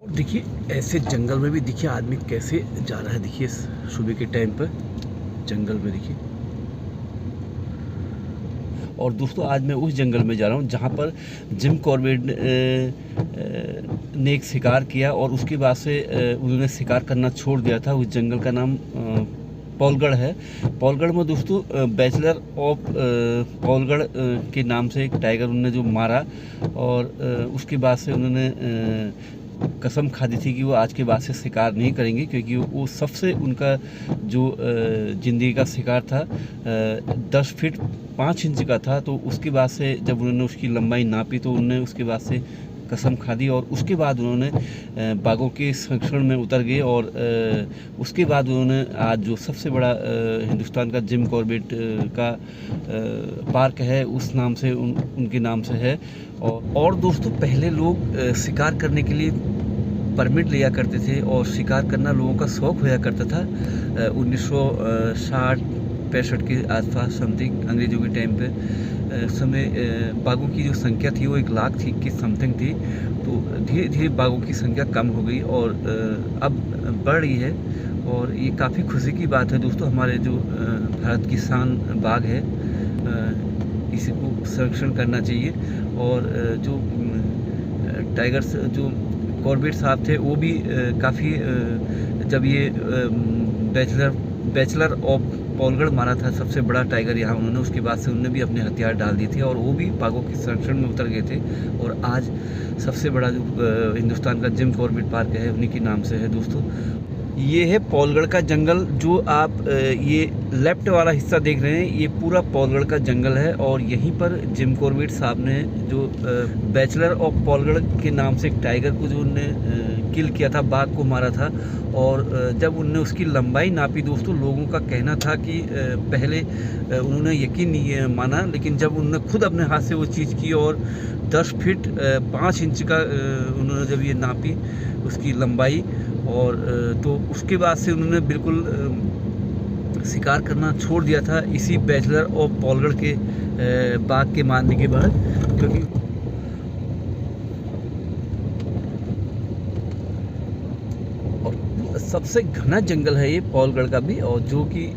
देखिए ऐसे जंगल में भी देखिए आदमी कैसे जा रहा है। देखिए सुबह के टाइम पर जंगल में देखिए। और दोस्तों आज मैं उस जंगल में जा रहा हूँ जहाँ पर जिम कॉर्बेट ने एक शिकार किया और उसके बाद से उन्होंने शिकार करना छोड़ दिया था। उस जंगल का नाम पौलगढ़ है। पौलगढ़ में दोस्तों बैचलर ऑफ पौलगढ़ के नाम से एक टाइगर उन्होंने जो मारा और उसके बाद से उन्होंने कसम खादी थी कि वो आज के बाद से शिकार नहीं करेंगे, क्योंकि वो सबसे उनका जो ज़िंदगी का शिकार था 10 फीट 5 इंच का था। तो उसके बाद से जब उन्होंने उसकी लंबाई नापी तो उन्होंने उसके बाद से कसम खा दी और उसके बाद उन्होंने बाघों के संरक्षण में उतर गए। और उसके बाद उन्होंने आज जो सबसे बड़ा हिंदुस्तान का जिम कॉर्बेट का पार्क है उस नाम से उनके नाम से है। और दोस्तों पहले लोग शिकार करने के लिए परमिट लिया करते थे और शिकार करना लोगों का शौक़ होया करता था। 1960-65 के आसपास समथिंग अंग्रेज़ों के टाइम पे समय बाघों की जो संख्या थी वो 1 लाख थी की समथिंग थी। तो धीरे धीरे बाघों की संख्या कम हो गई और अब बढ़ रही है। और ये काफ़ी खुशी की बात है दोस्तों। हमारे जो भारत की शान बाघ है, इसी को संरक्षण करना चाहिए। और जो टाइगर्स जो कॉर्बेट साहब थे वो भी काफ़ी जब ये बैचलर ऑफ पौलगढ़ मारा था सबसे बड़ा टाइगर यहाँ उन्होंने, उसके बाद से उन्होंने भी अपने हथियार डाल दिए थे और वो भी बाघों के संरक्षण में उतर गए थे। और आज सबसे बड़ा जो हिंदुस्तान का जिम कॉर्बेट पार्क है उन्हीं के नाम से है दोस्तों। ये है पौलगढ़ का जंगल। जो आप ये लेफ्ट वाला हिस्सा देख रहे हैं ये पूरा पौलगढ़ का जंगल है और यहीं पर जिम कॉर्बेट साहब ने जो बैचलर ऑफ पौलगढ़ के नाम से एक टाइगर को जो उनने किल किया था, बाघ को मारा था। और जब उनने उसकी लंबाई नापी दोस्तों, लोगों का कहना था कि पहले उन्होंने यकीन नहीं माना, लेकिन जब उन्होंने खुद अपने हाथ से वो चीज़ की और 10 फीट 5 इंच का उन्होंने जब ये नापी उसकी लंबाई, और तो उसके बाद से उन्होंने बिल्कुल शिकार करना छोड़ दिया था इसी बैचलर ऑफ पौलगढ़ के बाघ के मारने के बाद। क्योंकि और सबसे घना जंगल है ये पौलगढ़ का भी, और जो कि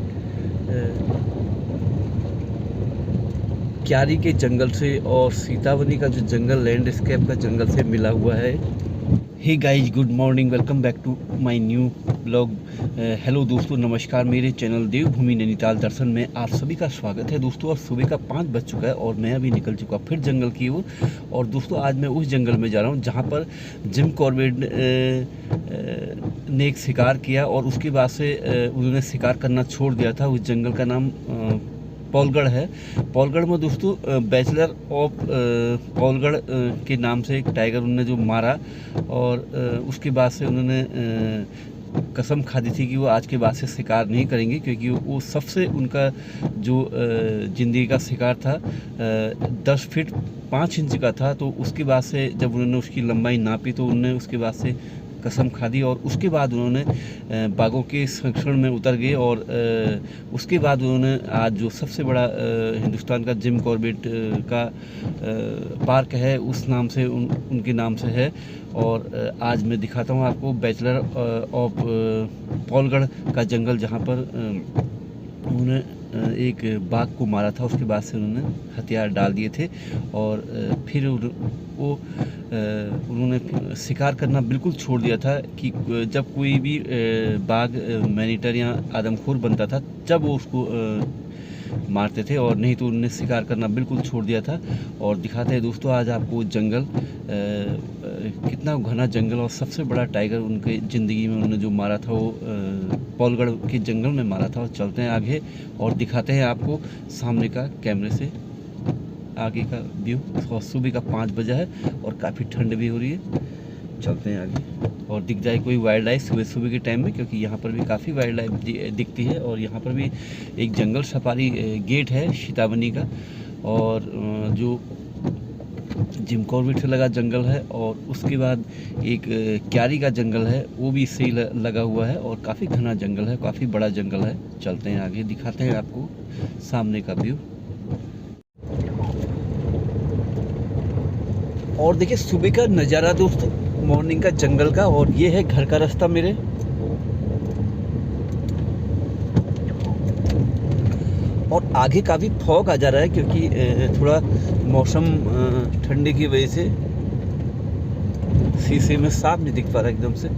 क्यारी के जंगल से और सीतावनी का जो जंगल लैंडस्केप का जंगल से मिला हुआ है। Hey guys, good morning, welcome back to my new blog. Hello दोस्तों, नमस्कार। मेरे चैनल देवभूमि नैनीताल दर्शन में आप सभी का स्वागत है दोस्तों। और सुबह का 5 बज चुका है और मैं अभी निकल चुका फिर जंगल की ओर। और दोस्तों आज मैं उस जंगल में जा रहा हूँ जहाँ पर जिम कॉर्बेट ने एक शिकार किया और उसके बाद से उन्होंने शिकार करना छोड़ दिया था। उस जंगल का नाम पौलगढ़ है। पौलगढ़ में दोस्तों बैचलर ऑफ पौलगढ़ के नाम से एक टाइगर उन्होंने जो मारा और उसके बाद से उन्होंने कसम खादी थी कि वो आज के बाद से शिकार नहीं करेंगे, क्योंकि वो सबसे उनका जो ज़िंदगी का शिकार था 10 फीट 5 इंच का था। तो उसके बाद से जब उन्होंने उसकी लंबाई नापी तो उन्होंने उसके बाद से कसम खा दी और उसके बाद उन्होंने बाघों के संरक्षण में उतर गए। और उसके बाद उन्होंने आज जो सबसे बड़ा हिंदुस्तान का जिम कॉर्बेट का पार्क है उस नाम से उनके नाम से है। और आज मैं दिखाता हूँ आपको बैचलर ऑफ पौलगढ़ का जंगल, जहाँ पर उन्होंने एक बाघ को मारा था। उसके बाद से उन्होंने हथियार डाल दिए थे और फिर वो उन्होंने शिकार करना बिल्कुल छोड़ दिया था कि जब कोई भी बाघ मैनीटर या आदमखोर बनता था जब वो उसको मारते थे, और नहीं तो उन्होंने शिकार करना बिल्कुल छोड़ दिया था। और दिखाते हैं दोस्तों आज आपको जंगल, कितना घना जंगल और सबसे बड़ा टाइगर उनके ज़िंदगी में उन्होंने जो मारा था वो पौलगढ़ के जंगल में मारा था। और चलते हैं आगे और दिखाते हैं आपको सामने का कैमरे से आगे का व्यू। और सुबह का 5 बजा है और काफ़ी ठंड भी हो रही है। चलते हैं आगे और दिख जाए कोई वाइल्ड लाइफ सुबह सुबह के टाइम में, क्योंकि यहाँ पर भी काफ़ी वाइल्ड लाइफ दिखती है। और यहाँ पर भी एक जंगल सफारी गेट है सीतावनी का, और जो जिम कॉर्बेट से लगा जंगल है। और उसके बाद एक क्यारी का जंगल है वो भी इससे ही लगा हुआ है और काफ़ी घना जंगल है, काफ़ी बड़ा जंगल है। चलते हैं आगे, दिखाते हैं आपको सामने का व्यू। और देखिए सुबह का नज़ारा दोस्तों, मॉर्निंग का जंगल का, और ये है घर का रास्ता मेरे। और आगे काफ़ी फॉग आ जा रहा है क्योंकि थोड़ा मौसम ठंडी की वजह से शीशे में साफ नहीं दिख पा रहा एकदम से।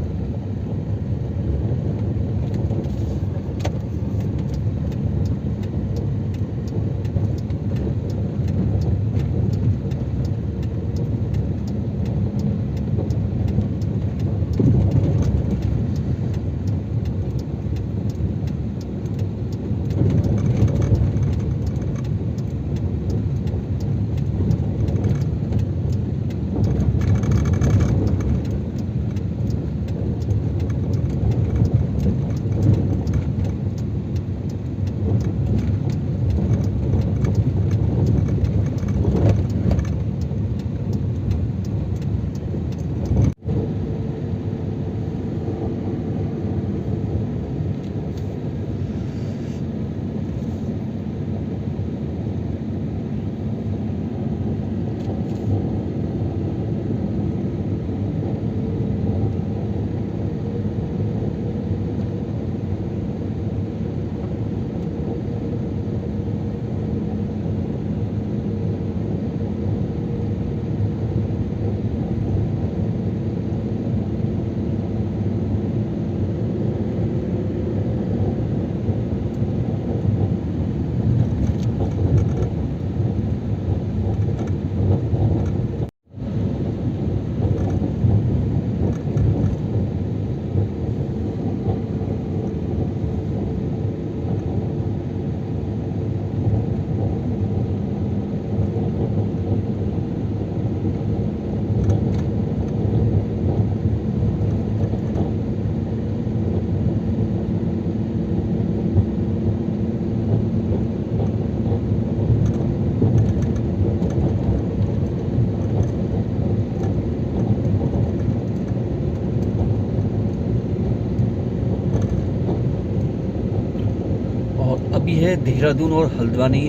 अभी है देहरादून और हल्द्वानी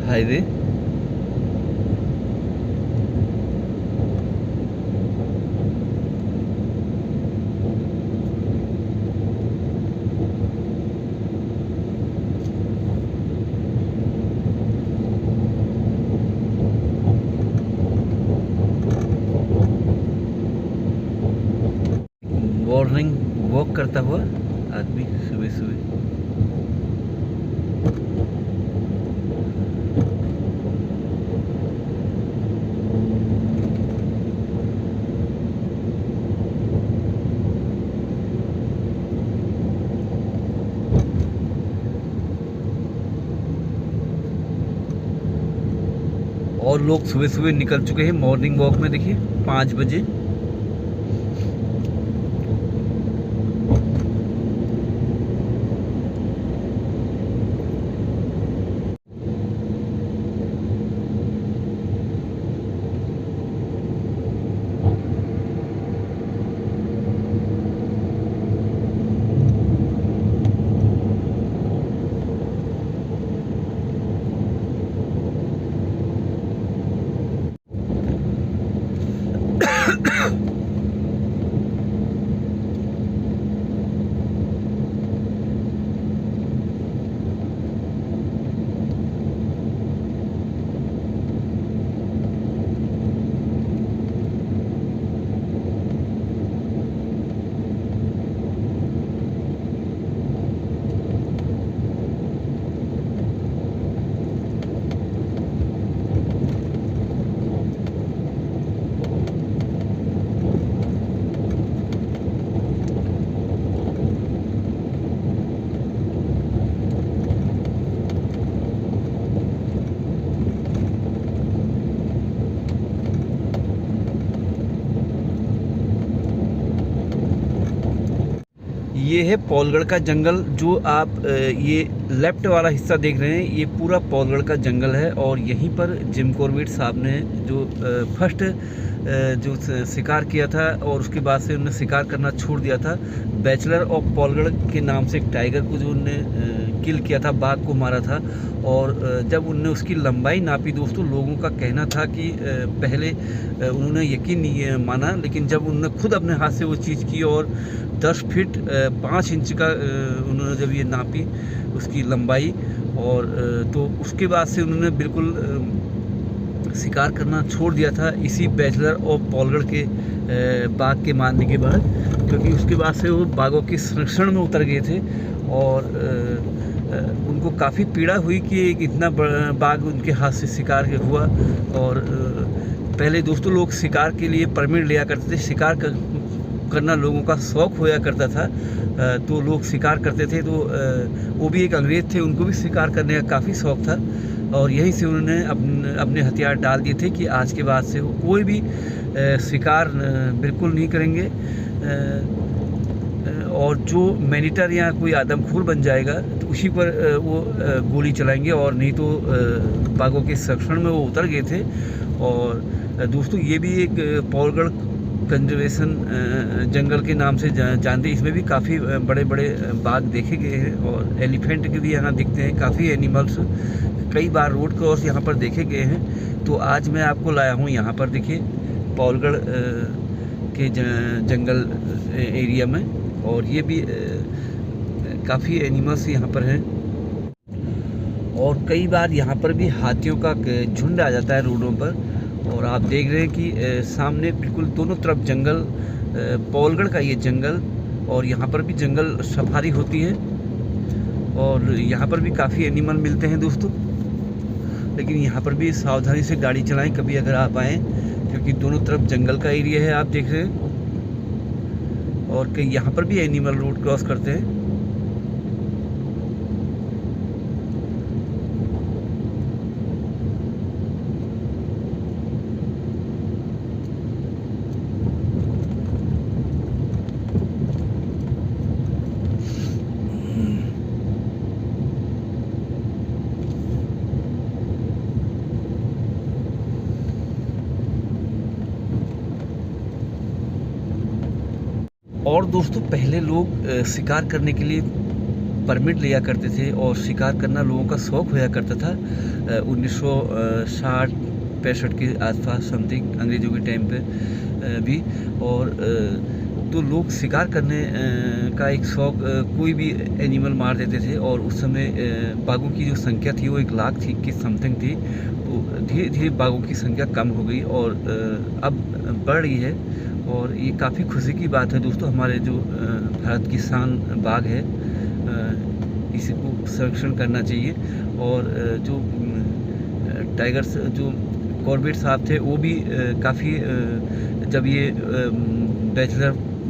हाईवे। मॉर्निंग वॉक करता हुआ आदमी सुबह सुबह। और लोग सुबह सुबह निकल चुके हैं मॉर्निंग वॉक में। देखिए 5 बजे। ये है पौलगढ़ का जंगल। जो आप ये लेफ्ट वाला हिस्सा देख रहे हैं, ये पूरा पौलगढ़ का जंगल है। और यहीं पर जिम कॉर्बेट साहब ने जो फर्स्ट जो शिकार किया था और उसके बाद से उन्होंने शिकार करना छोड़ दिया था। बैचलर ऑफ पौलगढ़ के नाम से एक टाइगर को जो उन्होंने किल किया था, बाघ को मारा था। और जब उनने उसकी लंबाई नापी दोस्तों, लोगों का कहना था कि पहले उन्होंने यकीन नहीं माना, लेकिन जब उन्होंने खुद अपने हाथ से वो चीज़ की और 10 फीट 5 इंच का उन्होंने जब ये नापी उसकी लंबाई, और तो उसके बाद से उन्होंने बिल्कुल शिकार करना छोड़ दिया था इसी बैचलर ऑफ पॉलगढ़ के बाघ के मारने के बाद, क्योंकि उसके बाद से वो बाघों के संरक्षण में उतर गए थे। और उनको काफ़ी पीड़ा हुई कि एक इतना बड़ा बाघ उनके हाथ से शिकार हुआ। और पहले दोस्तों लोग शिकार के लिए परमिट लिया करते थे, शिकार करना लोगों का शौक़ होया करता था, तो लोग शिकार करते थे। तो वो भी एक अंग्रेज़ थे, उनको भी शिकार करने का काफ़ी शौक़ था, और यहीं से उन्होंने अपने हथियार डाल दिए थे कि आज के बाद से वो कोई भी शिकार बिल्कुल नहीं करेंगे, और जो मैनीटर या कोई आदमखोर बन जाएगा तो उसी पर वो गोली चलाएंगे, और नहीं तो बाघों के संरक्षण में वो उतर गए थे। और दोस्तों ये भी एक पॉलगढ़ कंजर्वेशन जंगल के नाम से जानते हैं। इसमें भी काफ़ी बड़े बड़े बाघ देखे गए हैं, और एलिफेंट के भी यहाँ दिखते हैं, काफ़ी एनिमल्स कई बार रोड क्रॉस यहाँ पर देखे गए हैं। तो आज मैं आपको लाया हूँ यहाँ पर, देखिए पॉलगढ़ के जंगल एरिया में, और ये भी काफ़ी एनिमल्स यहाँ पर हैं। और कई बार यहाँ पर भी हाथियों का झुंड आ जाता है रोडों पर, और आप देख रहे हैं कि सामने बिल्कुल दोनों तरफ जंगल, पॉलगढ़ का ये जंगल, और यहाँ पर भी जंगल सफारी होती है, और यहाँ पर भी काफ़ी एनिमल मिलते हैं दोस्तों। लेकिन यहाँ पर भी सावधानी से गाड़ी चलाएं कभी अगर आप आएँ, क्योंकि दोनों तरफ जंगल का एरिया है, आप देख रहे हैं। और कई यहाँ पर भी एनिमल रोड क्रॉस करते हैं। और दोस्तों पहले लोग शिकार करने के लिए परमिट लिया करते थे, और शिकार करना लोगों का शौक़ होया करता था 1960-65 के आसपास समथिंग, अंग्रेज़ों के टाइम पे भी। और तो लोग शिकार करने का एक शौक़, कोई भी एनिमल मार देते थे। और उस समय बाघों की जो संख्या थी वो 1 लाख थी कि समथिंग थी। तो धीरे धीरे बाघों की संख्या कम हो गई, और अब बढ़ रही है। और ये काफ़ी खुशी की बात है दोस्तों, हमारे जो भारत की शान बाघ है, इसी को संरक्षण करना चाहिए। और जो टाइगर्स जो कॉर्बेट साहब थे, वो भी काफ़ी जब ये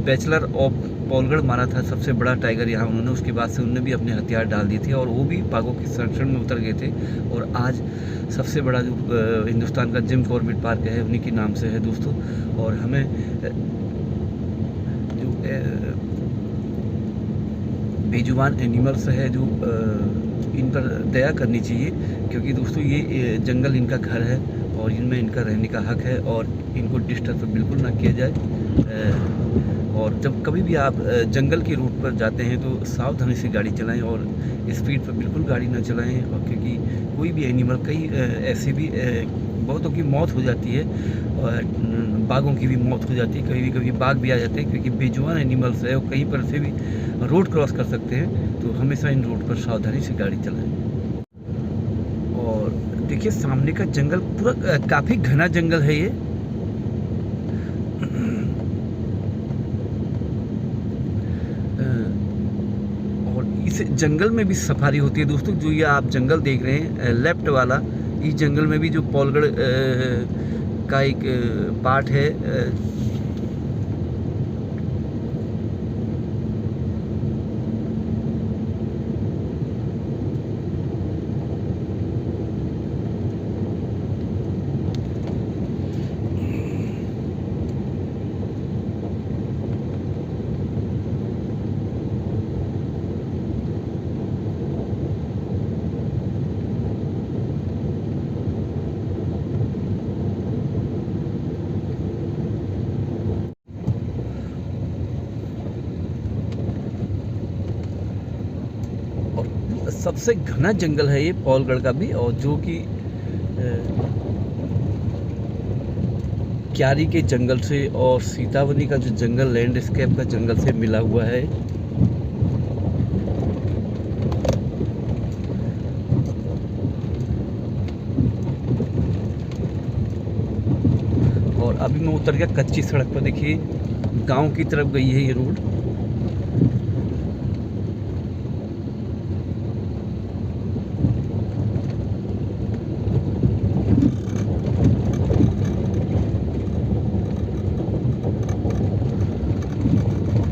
बैचलर ऑफ पॉलगढ़ मारा था सबसे बड़ा टाइगर यहाँ उन्होंने, उसके बाद से उन्होंने भी अपने हथियार डाल दिए थे, और वो भी बाघों के संरक्षण में उतर गए थे। और आज सबसे बड़ा जो हिंदुस्तान का जिम कॉर्बेट पार्क है, उन्हीं के नाम से है दोस्तों। और हमें जो बेजुबान एनिमल्स है, जो इन पर दया करनी चाहिए, क्योंकि दोस्तों ये जंगल इनका घर है, और इनमें इनका रहने का हक है, और इनको डिस्टर्ब बिल्कुल ना किया जाए। और जब कभी भी आप जंगल की रूट पर जाते हैं तो सावधानी से गाड़ी चलाएं, और स्पीड पर बिल्कुल गाड़ी ना चलाएं। और क्योंकि कोई भी एनिमल, कई ऐसे भी बहुतों की मौत हो जाती है, और बाघों की भी मौत हो जाती है, कभी कभी बाघ भी आ जाते हैं, क्योंकि बेजुबान एनिमल्स है, और कहीं पर से भी रोड क्रॉस कर सकते हैं। तो हमेशा इन रोड पर सावधानी से गाड़ी चलाएं। और देखिए सामने का जंगल पूरा काफ़ी घना जंगल है ये। और इस जंगल में भी सफारी होती है दोस्तों। जो ये आप जंगल देख रहे हैं लेफ्ट वाला, इस जंगल में भी जो पॉलगढ़ का एक पार्ट है, सबसे घना जंगल है ये पौलगढ़ का भी, और जो कि क्यारी के जंगल से और सीतावनी का जो जंगल लैंडस्केप का जंगल से मिला हुआ है। और अभी मैं उतर गया कच्ची सड़क पर। देखिए गांव की तरफ गई है ये रोड।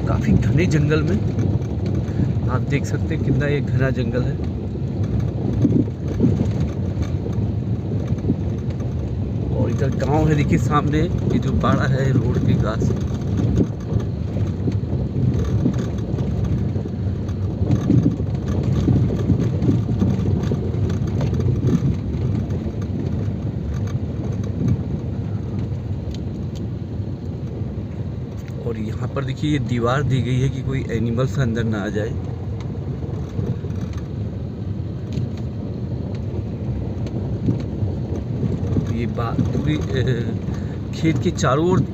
काफी घने जंगल में आप देख सकते हैं कितना ये घना जंगल है। और इधर गांव है, देखिए सामने ये जो बाड़ा है रोड के पास। और यहाँ पर देखिए ये दीवार दी गई है कि कोई एनिमल्स अंदर ना आ जाए। ये बात पूरी खेत के चारों ओर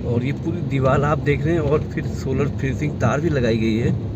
और ये पूरी दीवार आप देख रहे हैं, और फिर सोलर फेंसिंग तार भी लगाई गई है।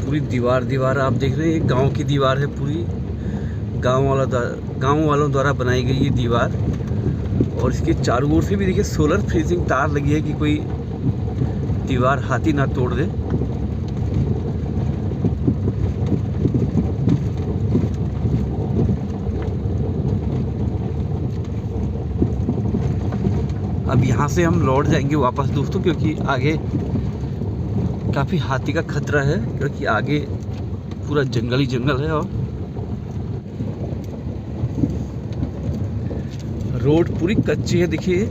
पूरी दीवार आप देख रहे हैं, गांव की दीवार है पूरी। गांव वालों द्वारा बनाई गई ये दीवार। और इसके चारों ओर से भी देखिए सोलर फेंसिंग तार लगी है कि कोई दीवार हाथी ना तोड़ दे। अब यहाँ से हम लौट जाएंगे वापस दोस्तों, क्योंकि आगे काफ़ी हाथी का खतरा है, क्योंकि आगे पूरा जंगल ही जंगल है। और रोड पूरी कच्ची है देखिए।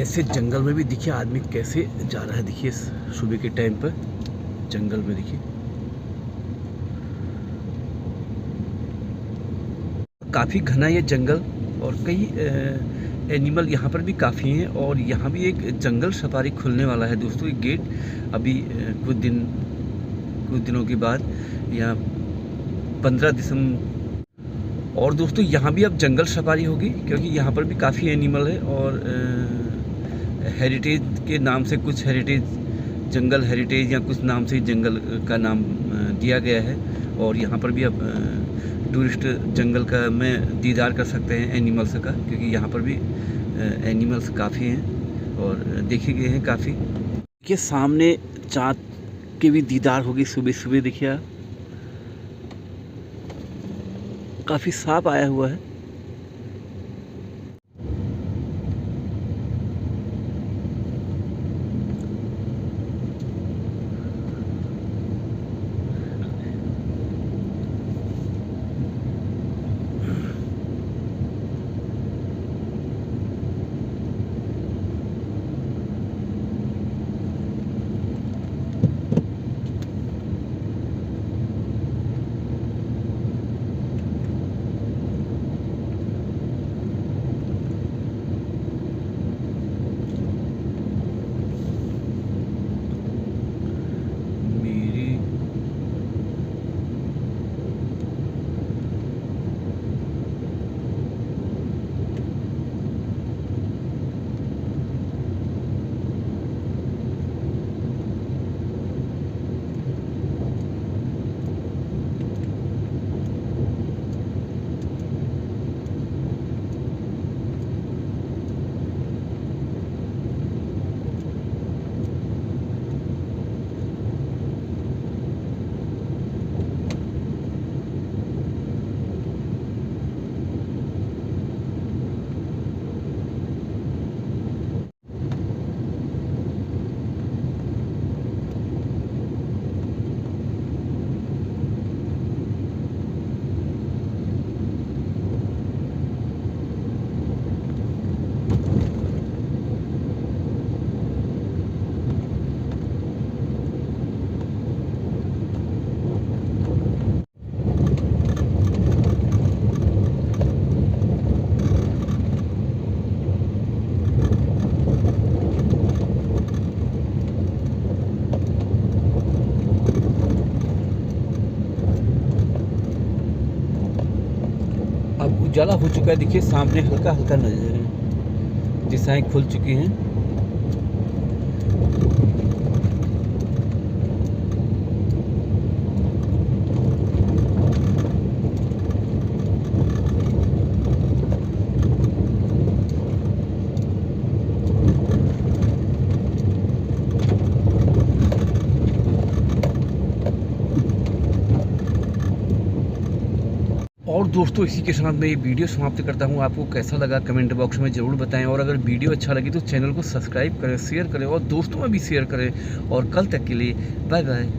ऐसे जंगल में भी देखिए आदमी कैसे जा रहा है। देखिए सुबह के टाइम पर जंगल में देखिए काफ़ी घना ये जंगल और कई एनिमल यहाँ पर भी काफ़ी हैं। और यहाँ भी एक जंगल सफारी खुलने वाला है दोस्तों। एक गेट अभी कुछ दिनों के बाद या 15 दिसंबर। और दोस्तों यहाँ भी अब जंगल सफारी होगी क्योंकि यहाँ पर भी काफ़ी एनिमल है। और हेरिटेज के नाम से कुछ हेरिटेज जंगल हेरिटेज या कुछ नाम से जंगल का नाम दिया गया है। और यहाँ पर भी अब टूरिस्ट जंगल का में दीदार कर सकते हैं एनिमल्स का, क्योंकि यहाँ पर भी एनिमल्स काफ़ी हैं और देखे गए हैं काफ़ी। देखिए सामने चाँद के भी दीदार होगी सुबह सुबह। देखिए काफ़ी साफ आया हुआ है। अब उजाला हो चुका है। देखिए सामने हल्का हल्का दिशाएं खुल चुकी हैं। और दोस्तों इसी के साथ मैं ये वीडियो समाप्त करता हूँ। आपको कैसा लगा कमेंट बॉक्स में ज़रूर बताएं। और अगर वीडियो अच्छा लगी तो चैनल को सब्सक्राइब करें, शेयर करें और दोस्तों में भी शेयर करें। और कल तक के लिए बाय बाय।